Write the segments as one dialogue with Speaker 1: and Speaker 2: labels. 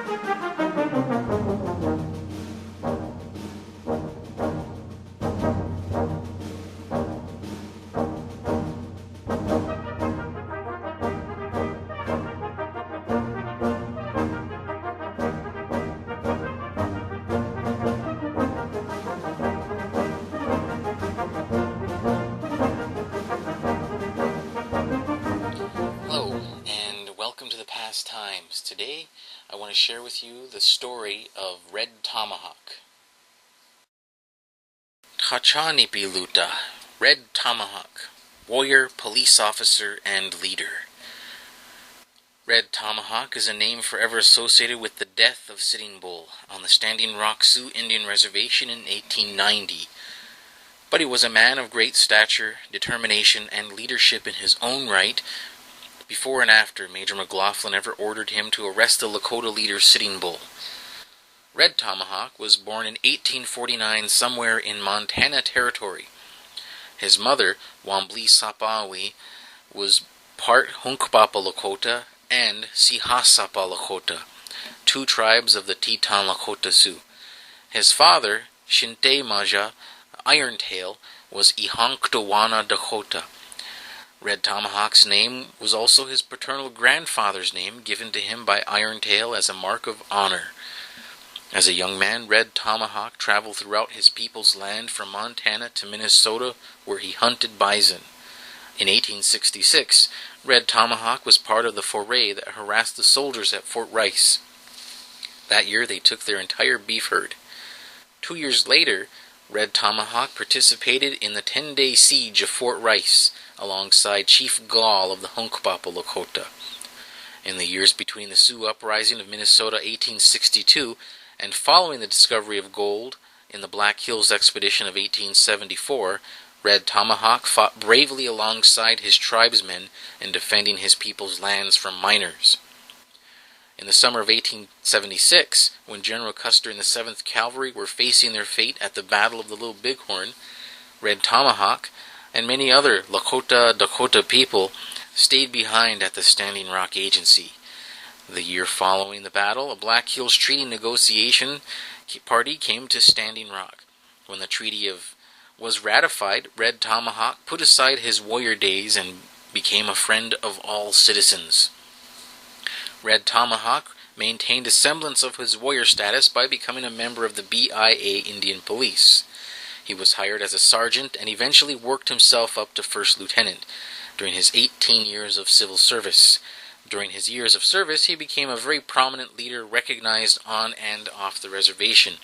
Speaker 1: Hello, and welcome to the Past Times. Today, I want to share with you the story of Red Tomahawk. Hachanipi Luta, Red Tomahawk, warrior, police officer, and leader. Red Tomahawk is a name forever associated with the death of Sitting Bull on the Standing Rock Sioux Indian Reservation in 1890. But he was a man of great stature, determination, and leadership in his own right. Before and after Major McLaughlin ever ordered him to arrest the Lakota leader Sitting Bull. Red Tomahawk was born in 1849 somewhere in Montana Territory. His mother, Wambli Sapawi, was part Hunkpapa Lakota and Sihasapa Lakota, two tribes of the Teton Lakota Sioux. His father, Shinte Maja Irontail, was Ihanktawana Dakota. Red Tomahawk's name was also his paternal grandfather's name, given to him by Irontail as a mark of honor. As a young man, Red Tomahawk traveled throughout his people's land from Montana to Minnesota, where he hunted bison. In 1866, Red Tomahawk was part of the foray that harassed the soldiers at Fort Rice. That year, they took their entire beef herd. 2 years later, Red Tomahawk participated in the 10-day siege of Fort Rice, alongside Chief Gall of the Hunkpapa Lakota. In the years between the Sioux Uprising of Minnesota 1862 and following the discovery of gold in the Black Hills Expedition of 1874, Red Tomahawk fought bravely alongside his tribesmen in defending his people's lands from miners. In the summer of 1876, when General Custer and the 7th Cavalry were facing their fate at the Battle of the Little Bighorn, Red Tomahawk and many other Dakota people stayed behind at the Standing Rock Agency. The year following the battle, a Black Hills Treaty negotiation party came to Standing Rock. When the treaty was ratified, Red Tomahawk put aside his warrior days and became a friend of all citizens. Red Tomahawk maintained a semblance of his warrior status by becoming a member of the BIA Indian Police. He was hired as a sergeant and eventually worked himself up to first lieutenant during his 18 years of civil service. During his years of service, he became a very prominent leader recognized on and off the reservation.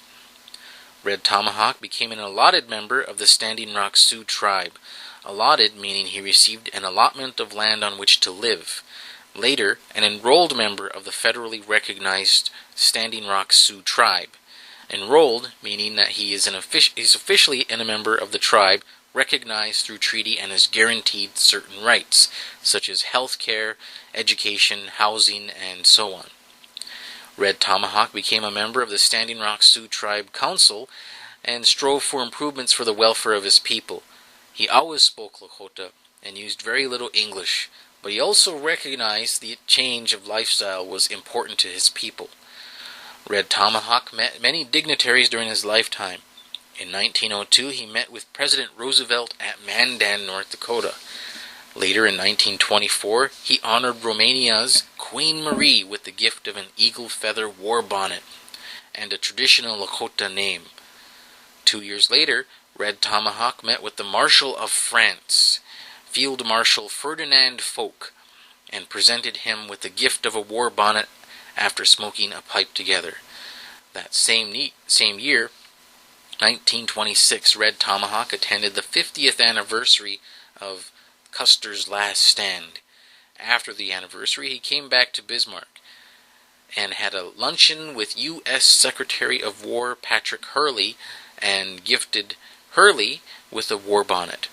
Speaker 1: Red Tomahawk became an allotted member of the Standing Rock Sioux tribe. Allotted meaning he received an allotment of land on which to live. Later, an enrolled member of the federally recognized Standing Rock Sioux tribe. Enrolled meaning that he is officially a member of the tribe, recognized through treaty, and is guaranteed certain rights, such as health care, education, housing, and so on. Red Tomahawk became a member of the Standing Rock Sioux Tribe Council and strove for improvements for the welfare of his people. He always spoke Lakota and used very little English, but he also recognized the change of lifestyle was important to his people. Red Tomahawk met many dignitaries during his lifetime. In 1902, he met with President Roosevelt at Mandan, North Dakota. Later in 1924, he honored Romania's Queen Marie with the gift of an eagle feather war bonnet and a traditional Lakota name. 2 years later, Red Tomahawk met with the Marshal of France, Field Marshal Ferdinand Foch, and presented him with the gift of a war bonnet after smoking a pipe together. That same year, 1926, Red Tomahawk attended the 50th anniversary of Custer's last stand. After the anniversary, he came back to Bismarck and had a luncheon with U.S. Secretary of War Patrick Hurley and gifted Hurley with a war bonnet.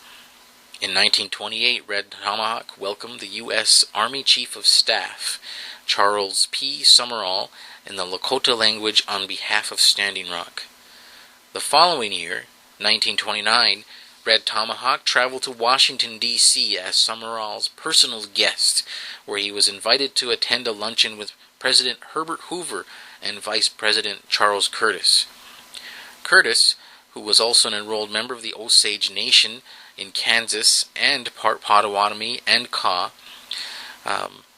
Speaker 1: In 1928, Red Tomahawk welcomed the U.S. Army Chief of Staff, Charles P. Summerall, in the Lakota language on behalf of Standing Rock. The following year, 1929, Red Tomahawk traveled to Washington, D.C. as Summerall's personal guest, where he was invited to attend a luncheon with President Herbert Hoover and Vice President Charles Curtis. Curtis, who was also an enrolled member of the Osage Nation in Kansas and part Potawatomi and Kaw,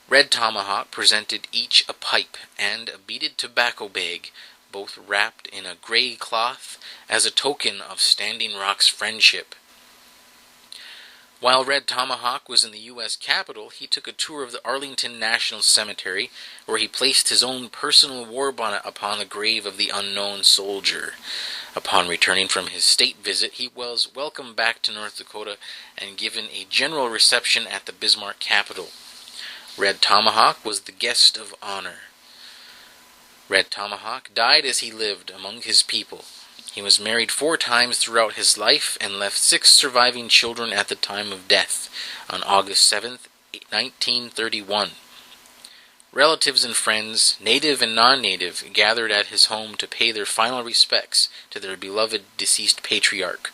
Speaker 1: Red Tomahawk presented each a pipe and a beaded tobacco bag, both wrapped in a gray cloth, as a token of Standing Rock's friendship. While Red Tomahawk was in the U.S. Capitol, he took a tour of the Arlington National Cemetery, where he placed his own personal war bonnet upon the grave of the unknown soldier. Upon returning from his state visit, he was welcomed back to North Dakota and given a general reception at the Bismarck Capitol. Red Tomahawk was the guest of honor. Red Tomahawk died as he lived among his people. He was married 4 times throughout his life and left 6 surviving children at the time of death, on August 7, 1931. Relatives and friends, native and non-native, gathered at his home to pay their final respects to their beloved deceased patriarch.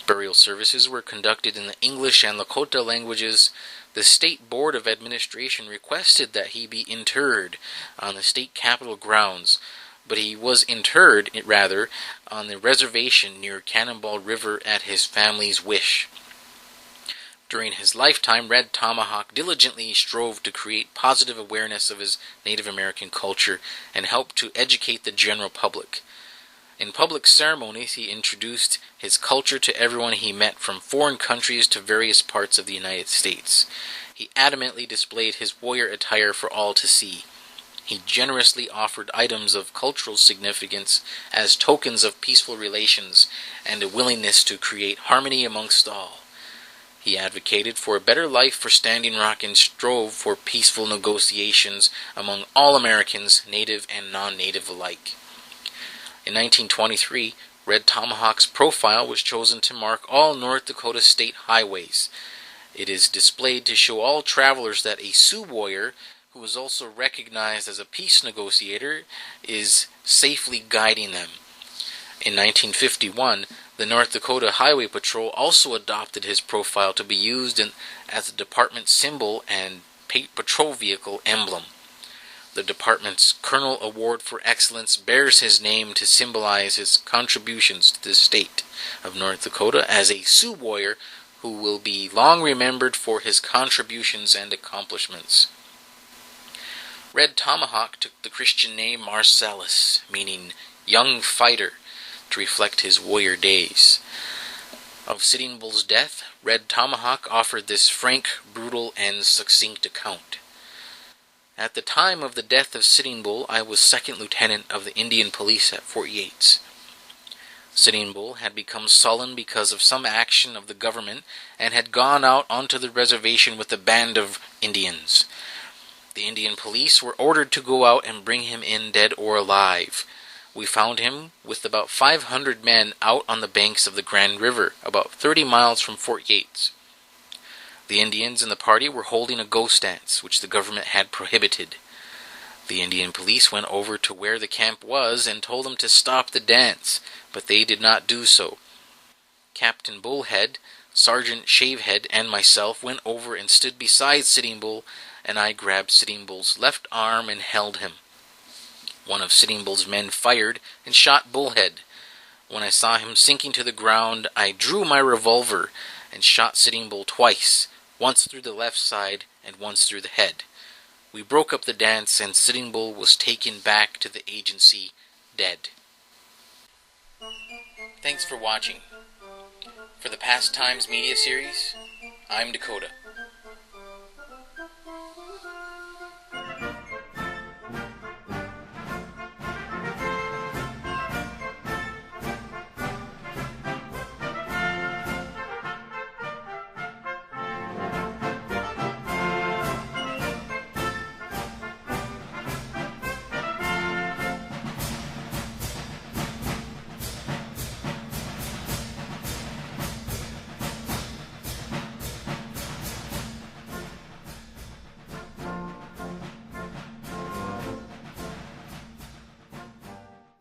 Speaker 1: Burial services were conducted in the English and Lakota languages. The State Board of Administration requested that he be interred on the state capitol grounds, but he was interred, on the reservation near Cannonball River at his family's wish. During his lifetime, Red Tomahawk diligently strove to create positive awareness of his Native American culture and help to educate the general public. In public ceremonies, he introduced his culture to everyone he met, from foreign countries to various parts of the United States. He adamantly displayed his warrior attire for all to see. He generously offered items of cultural significance as tokens of peaceful relations and a willingness to create harmony amongst all. He advocated for a better life for Standing Rock and strove for peaceful negotiations among all Americans, native and non-native alike. In 1923, Red Tomahawk's profile was chosen to mark all North Dakota state highways. It is displayed to show all travelers that a Sioux warrior, who is also recognized as a peace negotiator, is safely guiding them. In 1951, the North Dakota Highway Patrol also adopted his profile to be used as a department symbol and patrol vehicle emblem. The department's Colonel Award for Excellence bears his name to symbolize his contributions to the state of North Dakota as a Sioux warrior who will be long remembered for his contributions and accomplishments. Red Tomahawk took the Christian name Marcellus, meaning young fighter, to reflect his warrior days. Of Sitting Bull's death, Red Tomahawk offered this frank, brutal, and succinct account. At the time of the death of Sitting Bull, I was second lieutenant of the Indian Police at Fort Yates. Sitting Bull had become sullen because of some action of the government and had gone out onto the reservation with a band of Indians. The Indian Police were ordered to go out and bring him in dead or alive. We found him with about 500 men out on the banks of the Grand River, about 30 miles from Fort Yates. The Indians in the party were holding a ghost dance, which the government had prohibited. The Indian Police went over to where the camp was and told them to stop the dance, but they did not do so. Captain Bullhead, Sergeant Shavehead, and myself went over and stood beside Sitting Bull, and I grabbed Sitting Bull's left arm and held him. One of Sitting Bull's men fired and shot Bullhead. When I saw him sinking to the ground, I drew my revolver and shot Sitting Bull twice, once through the left side and once through the head. We broke up the dance and Sitting Bull was taken back to the agency dead. Thanks for watching. For the Past Times media series, I'm Dakota.